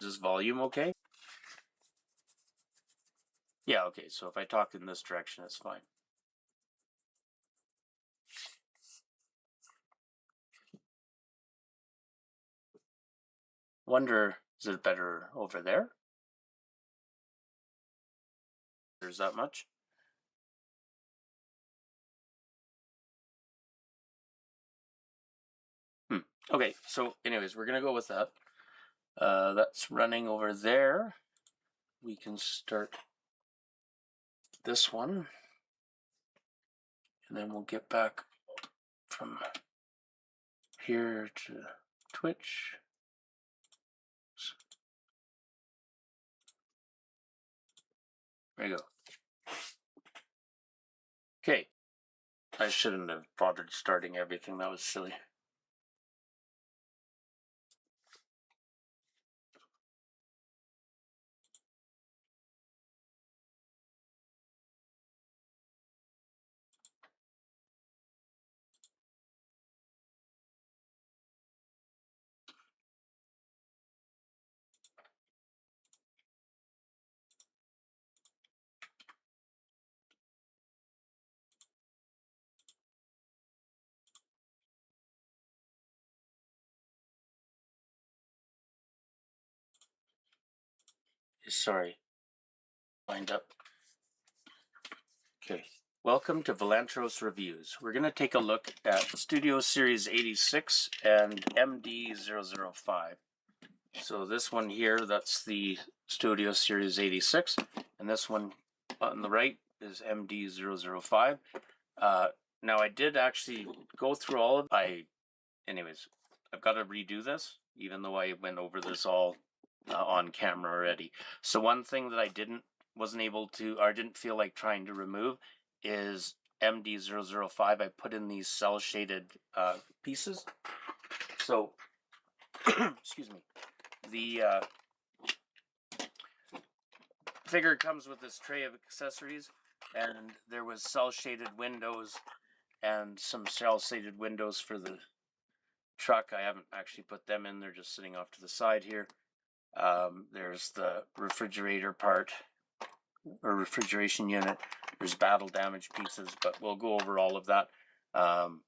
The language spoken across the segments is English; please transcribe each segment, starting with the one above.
Is this volume okay? Yeah, okay, so if I talk in this direction, it's fine. Wonder, is it better over there? There's that much? Okay, so anyways, we're gonna go with that. That's running over there. We can start this one, and then we'll get back from here to Twitch. There you go. Okay. I shouldn't have bothered starting everything. That was silly. Sorry. Wind up. Okay. Welcome to Velantros Reviews. We're going to take a look at Studio Series 86 and MD-005. So this one here, that's the Studio Series 86, and this one on the right is MD-005. Now I did actually go through all of anyways, I've got to redo this, even though I went over this all on camera already. So one thing that I wasn't able to, or didn't feel like trying to remove is MD-005. I put in these cell shaded pieces. So, excuse me, the figure comes with this tray of accessories, and there was cell shaded windows and some cell shaded windows for the truck. I haven't actually put them in, they're just sitting off to the side here. There's the refrigerator part, or refrigeration unit. There's battle damage pieces, but we'll go over all of that. The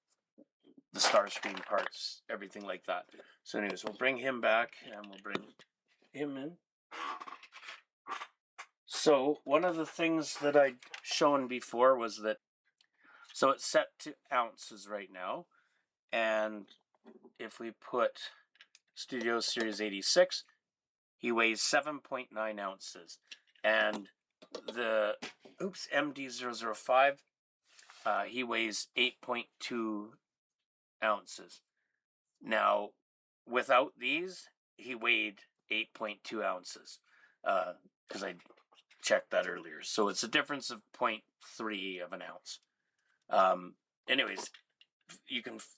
Starscream parts, everything like that. So anyways, we'll bring him back and we'll bring him in. So one of the things that I'd shown before was that, so it's set to ounces right now, and if we put Studio Series 86, he weighs 7.9 ounces, and the MD-005, he weighs 8.2 ounces. Now, without these, he weighed 8.2 ounces, because I checked that earlier. So it's a difference of 0.3 of an ounce. Anyways,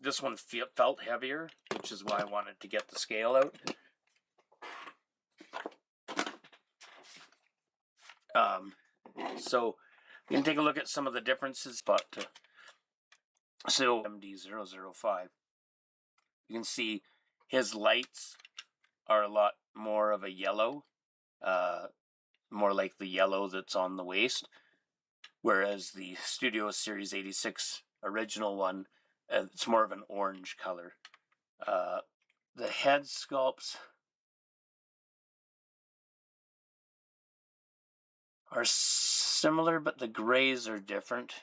this one felt heavier, which is why I wanted to get the scale out. So you can take a look at some of the differences, but so MD-005, you can see his lights are a lot more of a yellow, more like the yellow that's on the waist, whereas the Studio Series 86 original one, it's more of an orange color. The head sculpts are similar, but the grays are different,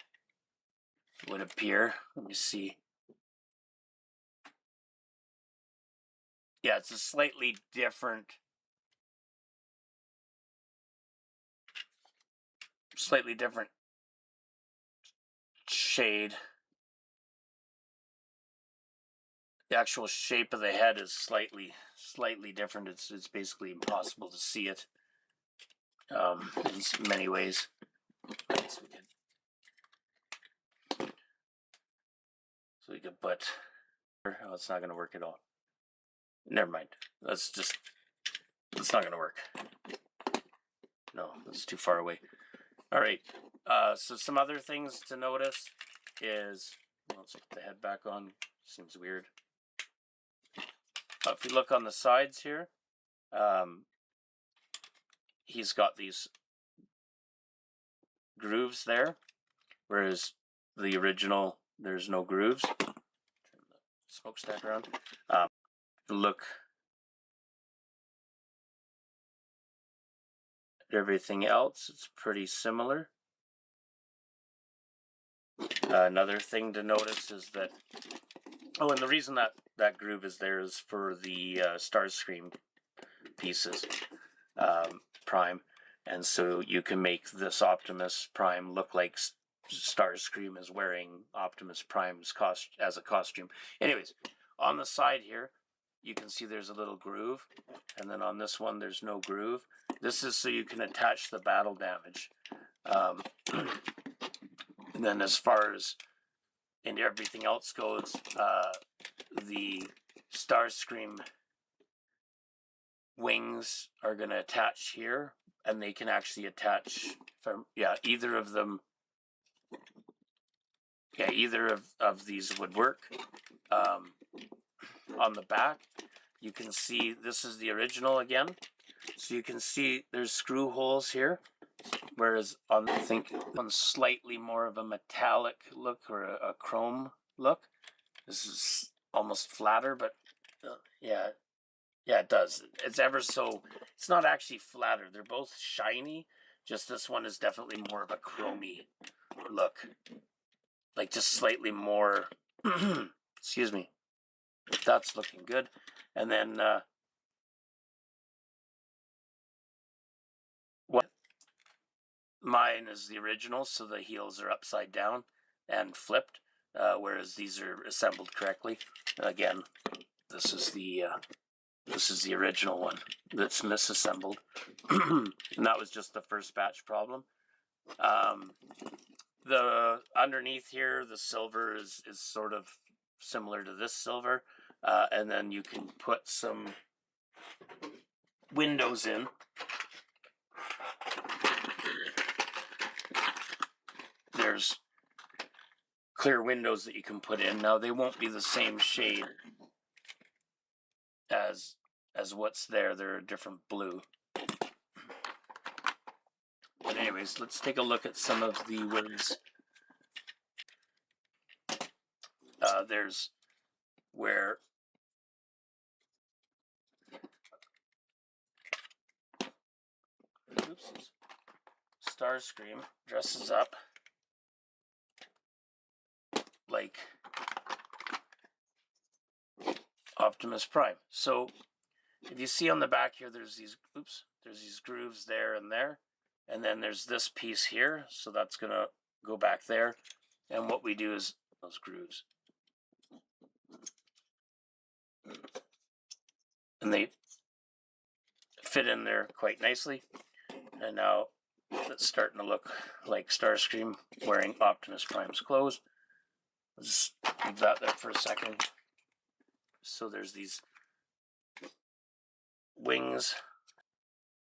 it would appear. Let me see. Yeah, it's a slightly different shade. The actual shape of the head is slightly different. It's basically impossible to see it in many ways. So we could put, oh, it's not going to work at all. Never mind. It's not going to work. No, it's too far away. All right. So some other things to notice is, let's put the head back on. Seems weird. If you look on the sides here, he's got these grooves there, whereas the original, there's no grooves. Turn the smokestack around. Look at everything else, it's pretty similar. Another thing to notice is that, and the reason that groove is there is for the Starscream pieces, Prime, and so you can make this Optimus Prime look like Starscream is wearing Optimus Prime's as a costume. Anyways, on the side here, you can see there's a little groove, and then on this one there's no groove. This is so you can attach the battle damage. And then as far as everything else goes, the Starscream wings are going to attach here, and they can actually attach from, either of them. Yeah, either of these would work. On the back, you can see this is the original again. So you can see there's screw holes here, whereas on, I think, on slightly more of a metallic look or a chrome look. This is almost flatter, but yeah, it does. It's ever so, it's not actually flatter. They're both shiny, just this one is definitely more of a chromey look. Like just slightly more, excuse me. That's looking good. And then mine is the original, so the heels are upside down and flipped, whereas these are assembled correctly. Again, this is the original one that's misassembled, and that was just the first batch problem. The underneath here, the silver is sort of similar to this silver, and then you can put some windows in. There's clear windows that you can put in. Now they won't be the same shade as what's there. They're a different blue. But anyways, let's take a look at some of the wings. There's where Starscream dresses up like Optimus Prime. So if you see on the back here, there's these grooves there, and then there's this piece here, so that's gonna go back there. And what we do is those grooves, and they fit in there quite nicely. And now it's starting to look like Starscream wearing Optimus Prime's clothes. I'll just leave that there for a second. So there's these wings,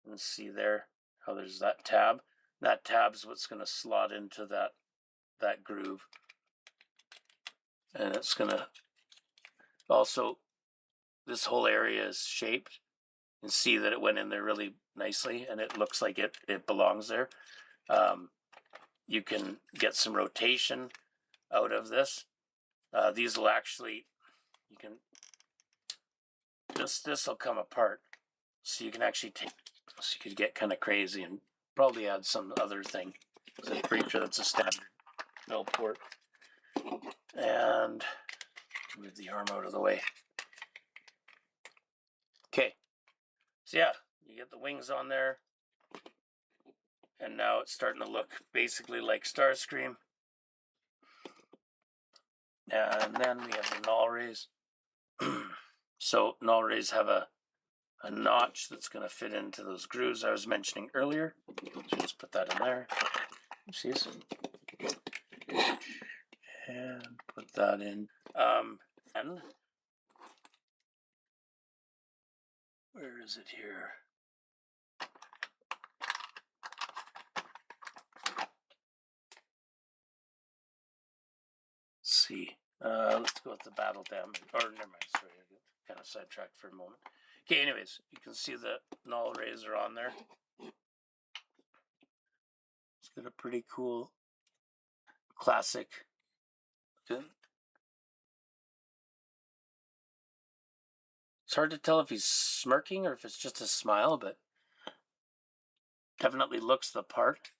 and see there how there's that tab. That tab's what's going to slot into that groove, and it's going to also, this whole area is shaped, and see that it went in there really nicely, and it looks like it belongs there. You can get some rotation out of this. These will actually, this will come apart, so you can actually so you could get kind of crazy and probably add some other thing. I'm pretty sure that's a standard mill port. And move the arm out of the way. Okay, so yeah, you get the wings on there, and now it's starting to look basically like Starscream. And then we have the null rays. So null rays have a notch that's going to fit into those grooves I was mentioning earlier. So just put that in there. Oopsies. And put that in. And where is it here? Let's see. Let's go with the battle damage. Or never mind. Sorry, I got kind of sidetracked for a moment. Okay, anyways, you can see the null rays are on there. It's got a pretty cool classic. It's hard to tell if he's smirking or if it's just a smile, but definitely looks the part.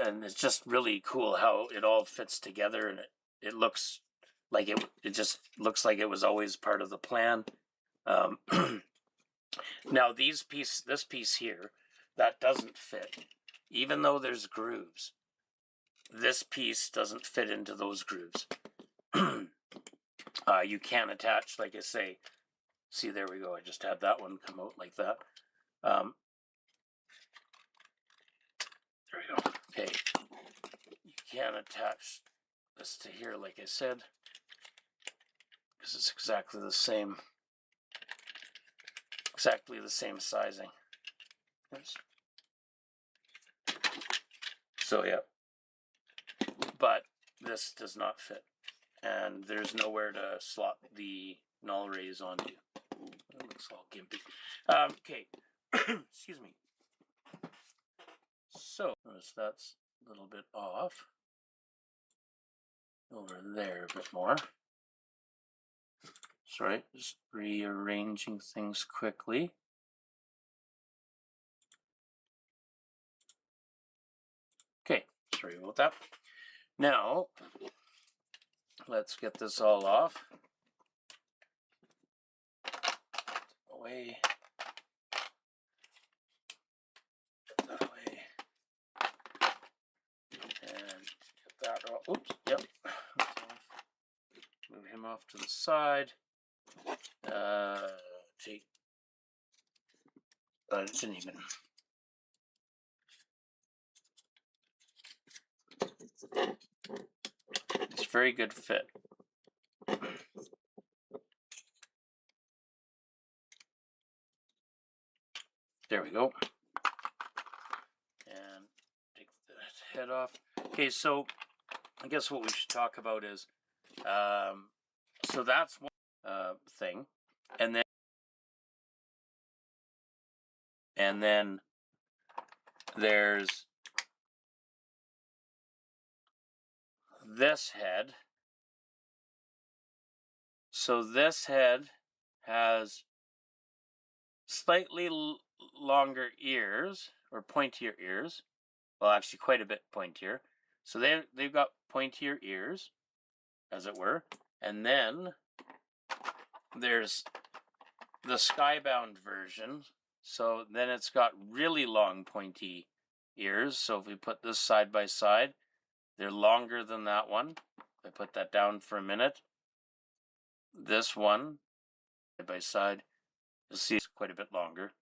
And it's just really cool how it all fits together, and it looks like it just looks like it was always part of the plan. Now this piece here, that doesn't fit. Even though there's grooves, this piece doesn't fit into those grooves. You can attach, like I say, see, there we go. I just had that one come out like that. There we go. Okay. You can attach this to here, like I said, because it's exactly the same sizing. Oops. So yeah, but this does not fit, and there's nowhere to slot the null rays onto. It looks all gimpy. Okay, excuse me. So notice that's a little bit off. Over there a bit more. Sorry, just rearranging things quickly. Okay, sorry about that. Now, let's get this all off. Away. That way. And get that off. Oops, yep. Move him off to the side. Take. It didn't even. It's a very good fit. There we go. And take the head off. Okay, so I guess what we should talk about is, so that's one thing, and then there's this head. So this head has slightly longer ears, or pointier ears. Well, actually quite a bit pointier. So they've got pointier ears, as it were. And then there's the skybound version. So then it's got really long pointy ears. So if we put this side by side, they're longer than that one. I put that down for a minute. This one, side by side, you'll see it's quite a bit longer.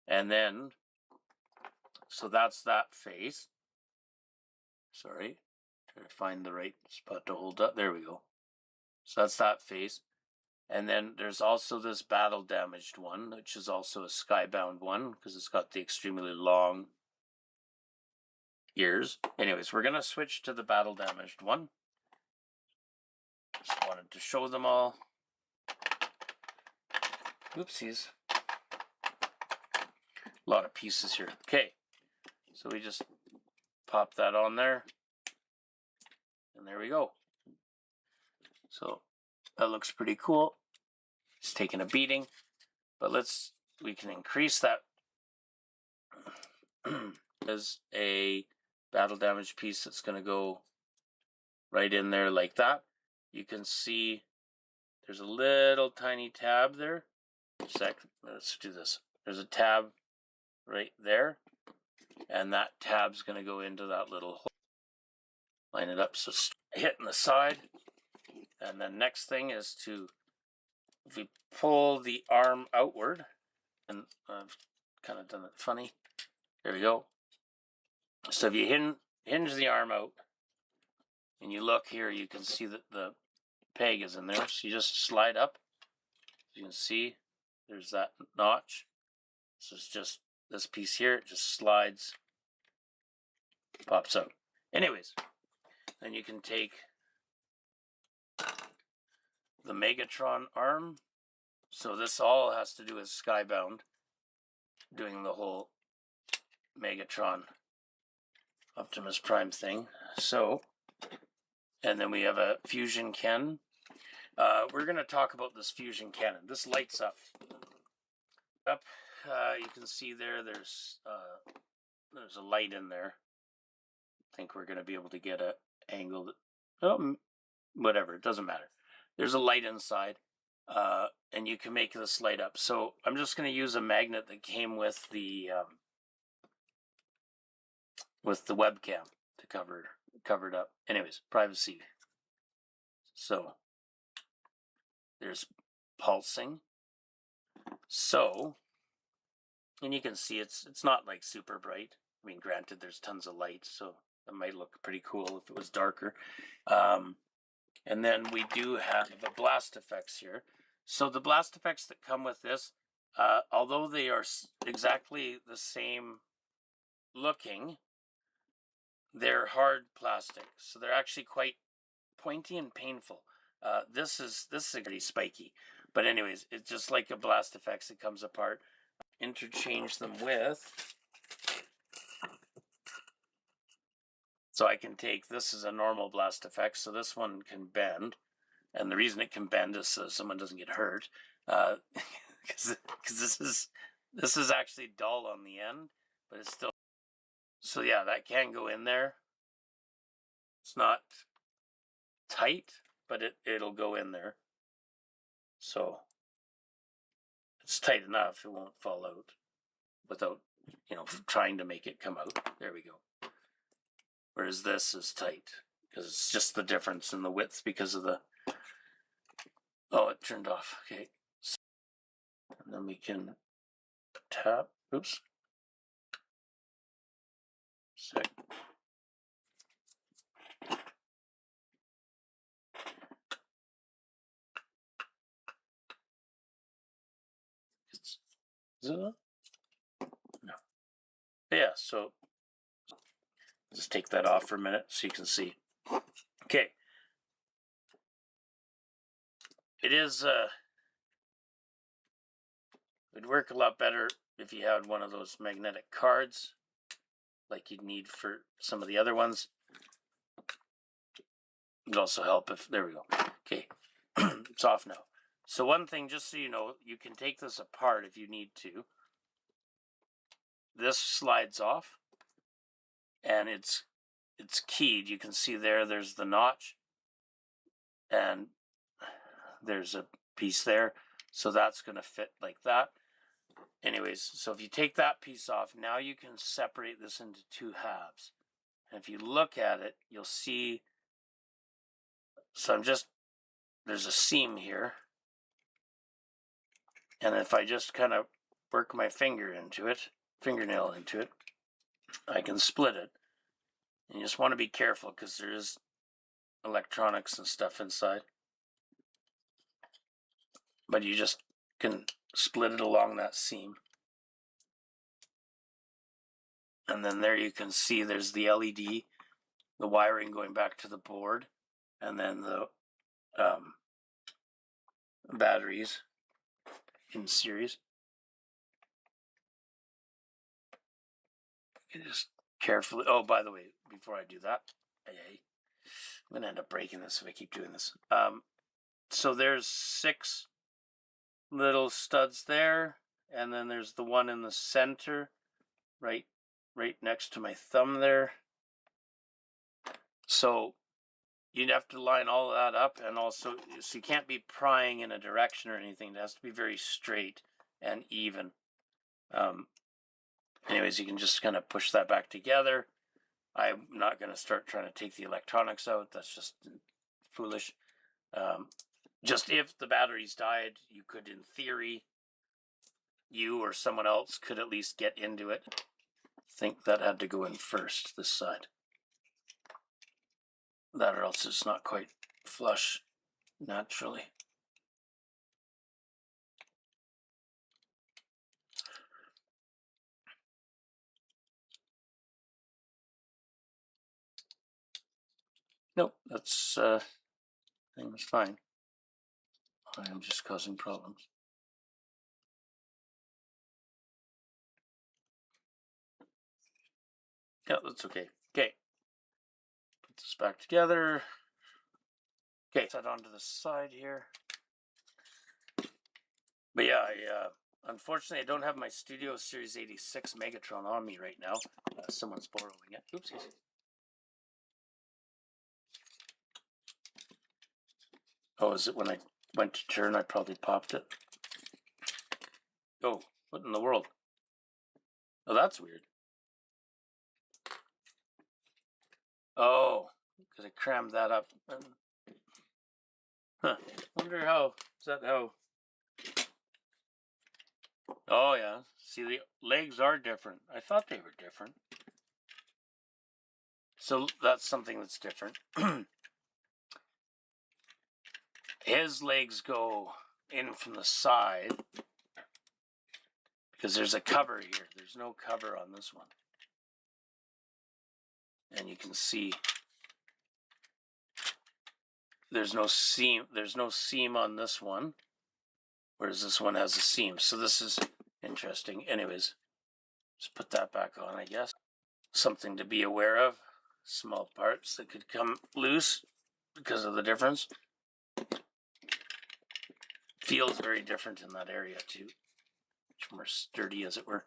And then, so that's that face. Sorry, trying to find the right spot to hold up. There we go. So that's that face. And then there's also this battle damaged one, which is also a skybound one, because it's got the extremely long ears. Anyways, we're going to switch to the battle damaged one. Just wanted to show them all. Oopsies. A lot of pieces here. Okay, so we just pop that on there. And there we go. So that looks pretty cool. It's taking a beating, but we can increase that. As a battle damage piece that's going to go right in there like that. You can see there's a little tiny tab there. Let's do this. There's a tab right there, and that tab's going to go into that little hole. Line it up so it's hitting the side. And then next thing is if we pull the arm outward, and I've kind of done it funny. There we go. So if you hinge the arm out, and you look here, you can see that the peg is in there. So you just slide up. You can see there's that notch. So it's just this piece here. It just slides, pops out. Anyways, then you can take the Megatron arm. So this all has to do with skybound, doing the whole Megatron Optimus Prime thing. So, and then we have a fusion cannon. We're going to talk about this fusion cannon. This lights up. You can see there's a light in there. I think we're going to be able to get a angle. Whatever, it doesn't matter. There's a light inside, and you can make this light up. So I'm just going to use a magnet that came with the webcam to cover it up. Anyways, privacy. So there's pulsing. So, and you can see it's not like super bright. I mean, granted, there's tons of light, so that might look pretty cool if it was darker. And then we do have the blast effects here. So the blast effects that come with this, although they are exactly the same looking, they're hard plastic. So they're actually quite pointy and painful. This is pretty spiky. But anyways, it's just like a blast effects. It comes apart. Interchange them with. So I can take, this is a normal blast effect, so this one can bend. And the reason it can bend is so someone doesn't get hurt. Because this is actually dull on the end, but it's still. So yeah, that can go in there. It's not tight, but it'll go in there. So it's tight enough, it won't fall out without, trying to make it come out. There we go. Whereas this is tight, because it's just the difference in the width because of the. Oh, it turned off. Okay. And then we can tap. Oops. Sec. Is it on? No. Yeah, so just take that off for a minute so you can see. Okay. It is, it'd work a lot better if you had one of those magnetic cards like you'd need for some of the other ones. It'd also help if, there we go. Okay, it's off now. So one thing, just so you know, you can take this apart if you need to. This slides off, and it's keyed. You can see there's the notch, and there's a piece there. So that's going to fit like that. Anyways, so if you take that piece off, now you can separate this into two halves. And if you look at it, you'll see, so there's a seam here. And if I just kind of work my fingernail into it, I can split it. And you just want to be careful because there is electronics and stuff inside. But you just can split it along that seam. And then there you can see there's the LED, the wiring going back to the board, and then the batteries in series. You just carefully, oh, by the way, before I do that, I'm going to end up breaking this if I keep doing this. So there's 6 little studs there, and then there's the one in the center, right next to my thumb there. So you'd have to line all that up, and also, so you can't be prying in a direction or anything. It has to be very straight and even. Anyways, you can just kind of push that back together. I'm not going to start trying to take the electronics out. That's just foolish. Just if the batteries died, you could, in theory, you or someone else could at least get into it. I think that had to go in first, this side. That or else it's not quite flush naturally. Nope, that's thing was fine. I am just causing problems. Yeah, that's okay. Okay, put this back together. Okay, set onto the side here. But yeah, unfortunately, I don't have my Studio Series 86 Megatron on me right now. Someone's borrowing it. Oopsies. Oh, is it when I went to turn, I probably popped it? Oh, what in the world? Oh, that's weird. Oh, because I crammed that up. Huh. Wonder how, is that how? Oh, yeah. See, the legs are different. I thought they were different. So that's something that's different. His legs go in from the side because there's a cover here. There's no cover on this one. And you can see there's no seam on this one, whereas this one has a seam. So this is interesting. Anyways, just put that back on, I guess. Something to be aware of. Small parts that could come loose because of the difference. Feels very different in that area too. Much more sturdy, as it were.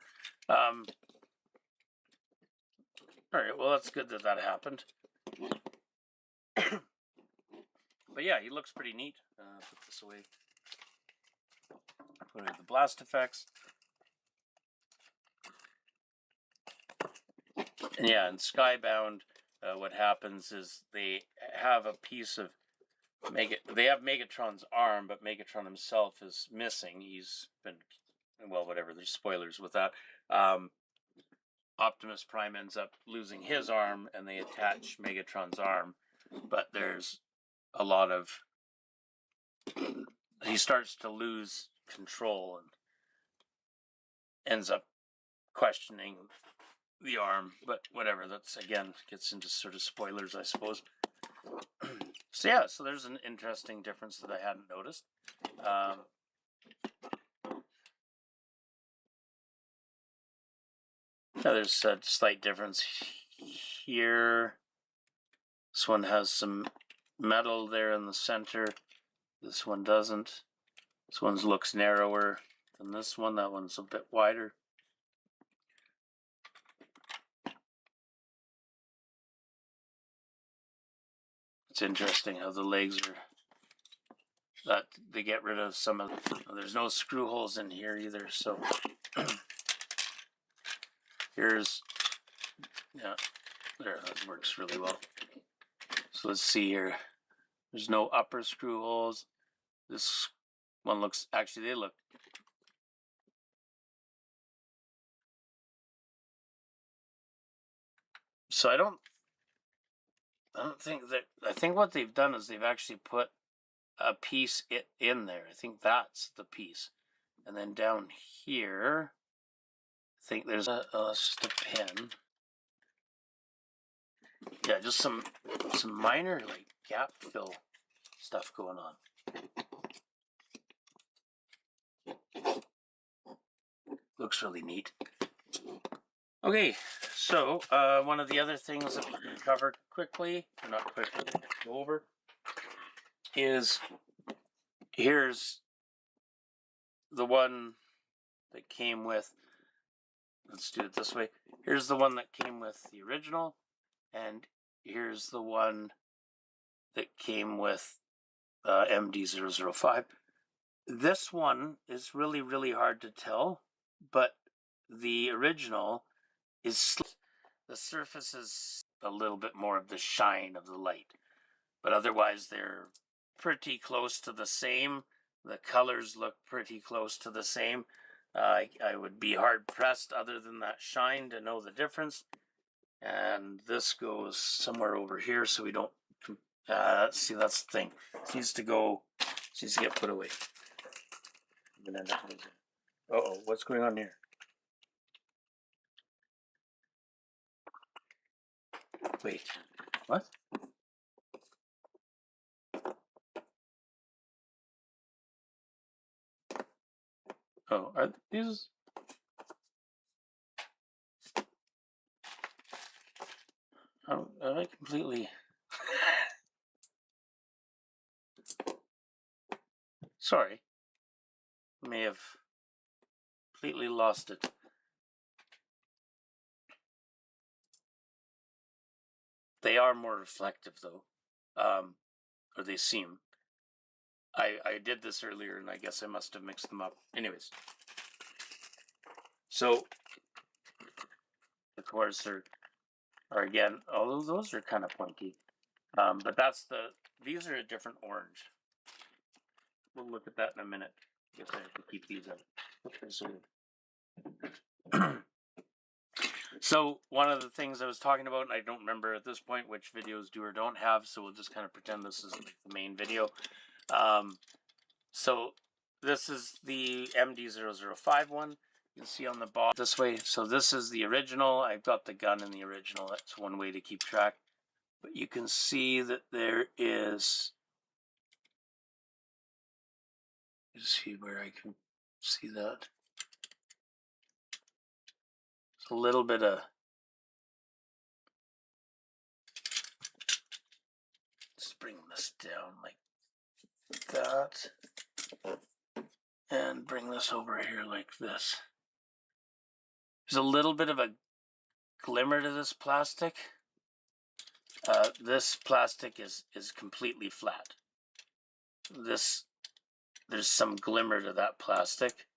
All right, well, that's good that that happened. But yeah, he looks pretty neat. Put this away. Put away the blast effects. And yeah, in Skybound, what happens is they have a piece of they have Megatron's arm, but Megatron himself is missing. He's been, well, whatever, there's spoilers with that. Optimus Prime ends up losing his arm, and they attach Megatron's arm, but there's a lot of, he starts to lose control and ends up questioning the arm, but whatever, that's, again, gets into sort of spoilers, I suppose. So yeah, so there's an interesting difference that I hadn't noticed. There's a slight difference here. This one has some metal there in the center. This one doesn't. This one looks narrower than this one. That one's a bit wider. It's interesting how the legs are, that they get rid of some of, there's no screw holes in here either, so here's, yeah, there, that works really well. So let's see here. There's no upper screw holes. This one looks, actually they look, so I don't think that, I think what they've done is they've actually put a piece in there. I think that's the piece. And then down here, I think there's just a pin. Yeah, just some minor like gap fill stuff going on. Looks really neat. Okay, so one of the other things that we can cover quickly, or not quickly, go over, is here's the one that came with, let's do it this way. Here's the one that came with the original, and here's the one that came with MD-005. This one is really, really hard to tell, but the original is, the surface is a little bit more of the shine of the light, but otherwise they're pretty close to the same. The colors look pretty close to the same. I would be hard pressed other than that shine to know the difference. And this goes somewhere over here, so we don't, see, that's the thing. It needs to go, it needs to get put away. Uh-oh, what's going on here? Wait, what? Oh, are these? I completely... Sorry. May have completely lost it. They are more reflective, though. Or they seem. I did this earlier, and I guess I must have mixed them up. Anyways. So, the cores are again, although those are kind of pointy. But these are a different orange. We'll look at that in a minute. I guess I have to keep these up. So one of the things I was talking about, and I don't remember at this point which videos do or don't have, so we'll just kind of pretend this is like the main video. So this is the MD-005 one. You can see on the bottom this way. So this is the original. I've got the gun in the original. That's one way to keep track. But you can see that there is... Let's see where I can see that. It's a little bit of... Let's bring this down like that. And bring this over here like this. There's a little bit of a glimmer to this plastic. This plastic is completely flat. There's some glimmer to that plastic.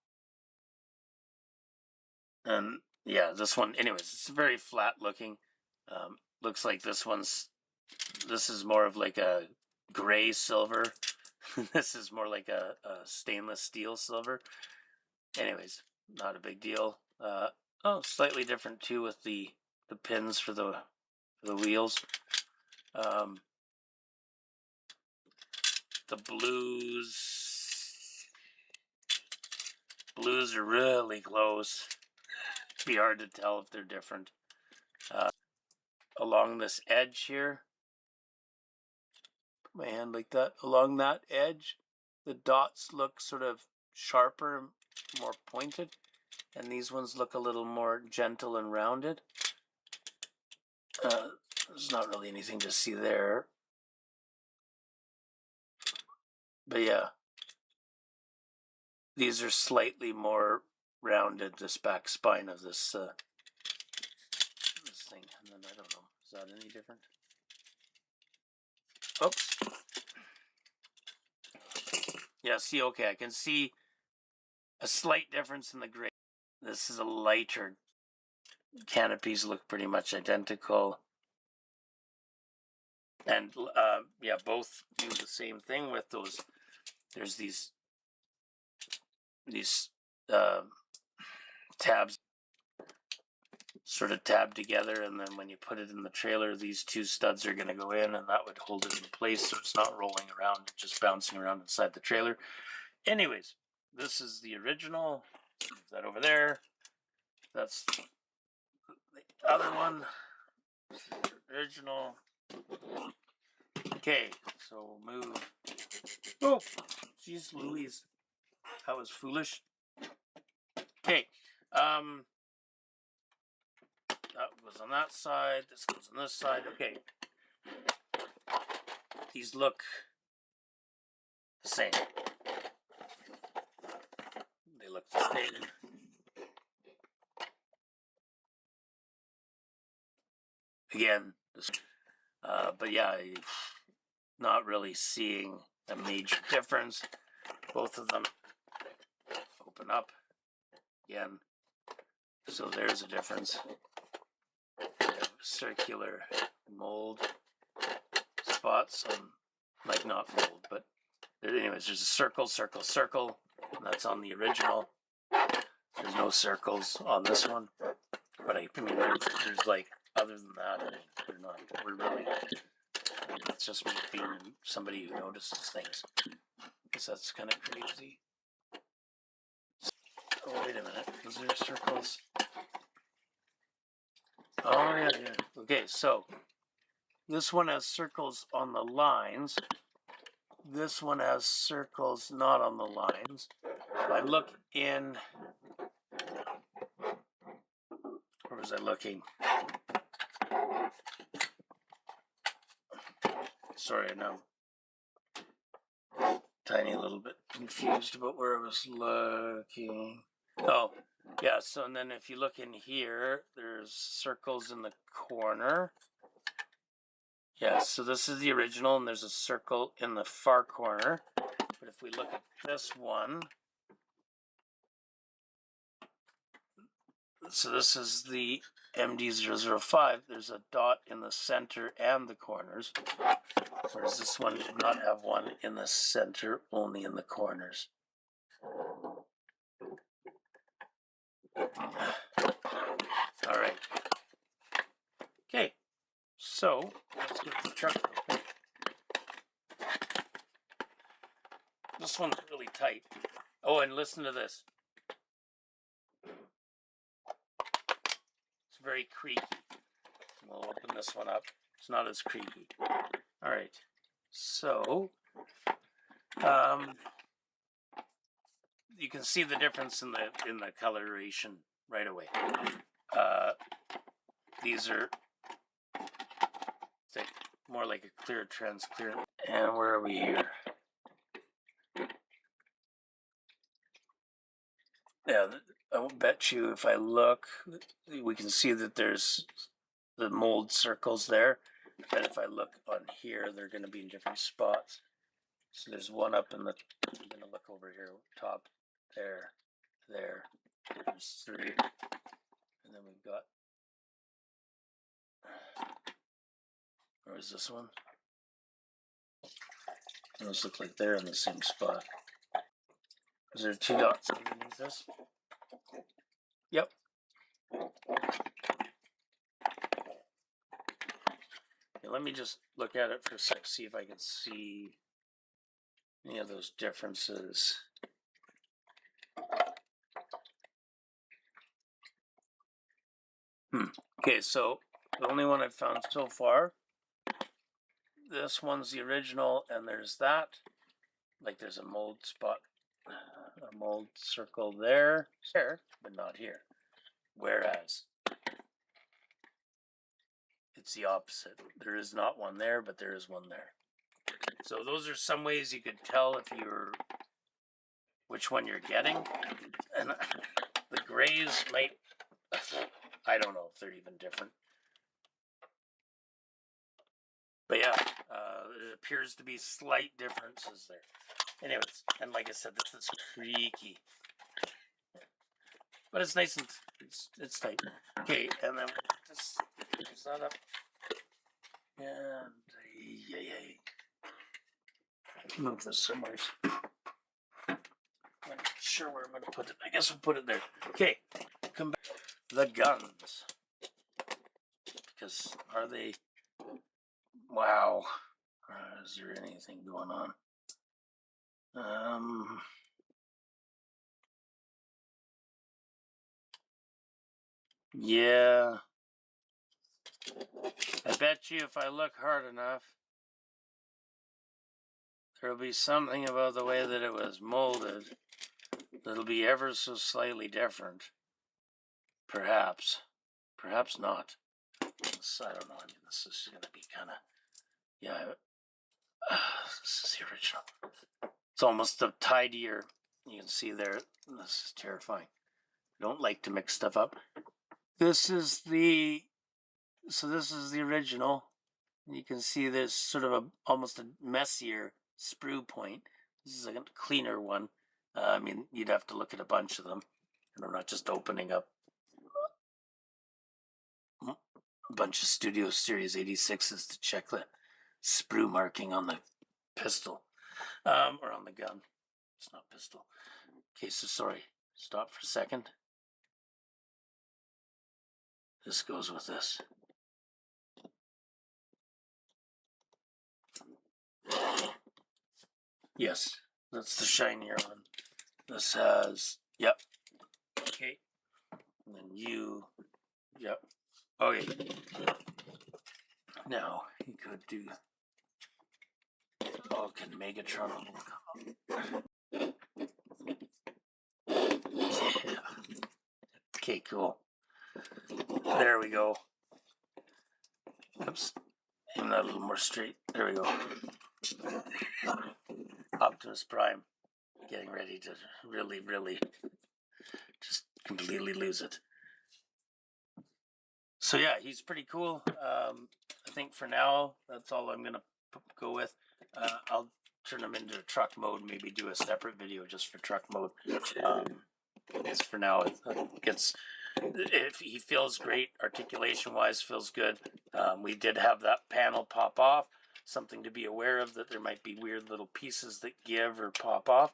And yeah, this one, anyways, it's very flat looking. Looks like this is more of like a gray silver. This is more like a stainless steel silver. Anyways, not a big deal. Oh, slightly different too with the pins for the wheels. The blues are really close. It'd be hard to tell if they're different. Along this edge here, put my hand like that. Along that edge, the dots look sort of sharper, more pointed, and these ones look a little more gentle and rounded. There's not really anything to see there. But yeah, these are slightly more rounded, this back spine of this thing. And then I don't know, is that any different? Oops. Yeah, see, okay, I can see a slight difference in the gray. This is a lighter. Canopies look pretty much identical. And yeah, both do the same thing with those. There's these tabs sort of tabbed together, and then when you put it in the trailer, these two studs are going to go in, and that would hold it in place so it's not rolling around, just bouncing around inside the trailer. Anyways, this is the original. Move that over there. That's the other one. Original. Okay, so move. Oh, jeez Louise. That was foolish. Okay, that goes on that side, this goes on this side. Okay, these look the same. They look the same. Again, but yeah, not really seeing a major difference. Both of them open up again, so there's a difference. Circular mold spots on, like, not mold, but anyways, there's a circle, circle, circle, and that's on the original. There's no circles on this one, but I mean, there's like, other than that, I mean, they're not, we're really, I mean, it's just me being somebody who notices things, because that's kind of crazy. Oh, wait a minute, is there circles? Oh, yeah, yeah. Okay, so this one has circles on the lines. This one has circles not on the lines. If I look in, where was I looking? Sorry, now tiny little bit confused about where I was looking. Oh, yeah, so and then if you look in here, there's circles in the corner. Yeah, so this is the original, and there's a circle in the far corner. But if we look at this one, so this is the MD-005. There's a dot in the center and the corners, whereas this one did not have one in the center, only in the corners. All right. Okay, so let's get the truck. This one's really tight. Oh, and listen to this. It's very creaky. We'll open this one up. It's not as creaky. All right. So, you can see the difference in the coloration right away. These are more like a clear, transparent. And where are we here? Yeah, I bet you if I look, we can see that there's the mold circles there. But if I look on here, they're going to be in different spots. So there's one up in the, I'm going to look over here, top, there, there's 3. And then we've got, where is this one? Those look like they're in the same spot. Is there 2 dots underneath this? Yep. Okay, let me just look at it for a sec, see if I can see any of those differences. Okay, so the only one I've found so far, this one's the original, and there's that. Like there's a mold spot, a mold circle there, but not here. Whereas it's the opposite. There is not one there, but there is one there. So those are some ways you could tell if you're which one you're getting. And the grays might, I don't know if they're even different. But yeah, it appears to be slight differences there. Anyways, and like I said, this is creaky. But it's nice and it's tight. Okay, and then this is that up. And yay. Move this somewhere. I'm not sure where I'm going to put it. I guess we'll put it there. Okay, come back. The guns. Because are they... Wow. Is there anything going on? Yeah. I bet you if I look hard enough, there'll be something about the way that it was molded that'll be ever so slightly different. Perhaps. Perhaps not. I don't know. I mean, this is going to be kind of... Yeah. This is the original. It's almost a tidier. You can see there. This is terrifying. I don't like to mix stuff up. This is the... So this is the original. You can see there's sort of almost a messier sprue point. This is a cleaner one. I mean, you'd have to look at a bunch of them. And I'm not just opening up a bunch of Studio Series 86s to check the sprue marking on the pistol. Or on the gun. It's not pistol. Okay, so sorry. Stop for a second. This goes with this. Yes, that's the shinier one. This has, yep. Okay. And then you, yep. Okay. Now, you could do Vulcan Megatron. Yeah. Okay, cool. There we go. Oops. aim that a little more straight. There we go. Optimus Prime getting ready to really just completely lose it. So yeah, he's pretty cool. I think for now, that's all I'm going to go with. I'll turn him into truck mode, maybe do a separate video just for truck mode. For now, if he feels great, articulation-wise feels good. We did have that panel pop off. Something to be aware of, that there might be weird little pieces that give or pop off.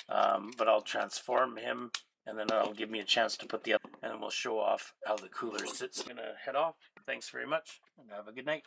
But I'll transform him, and then it'll give me a chance to put the other, and then we'll show off how the cooler sits. I'm going to head off. Thanks very much, and have a good night.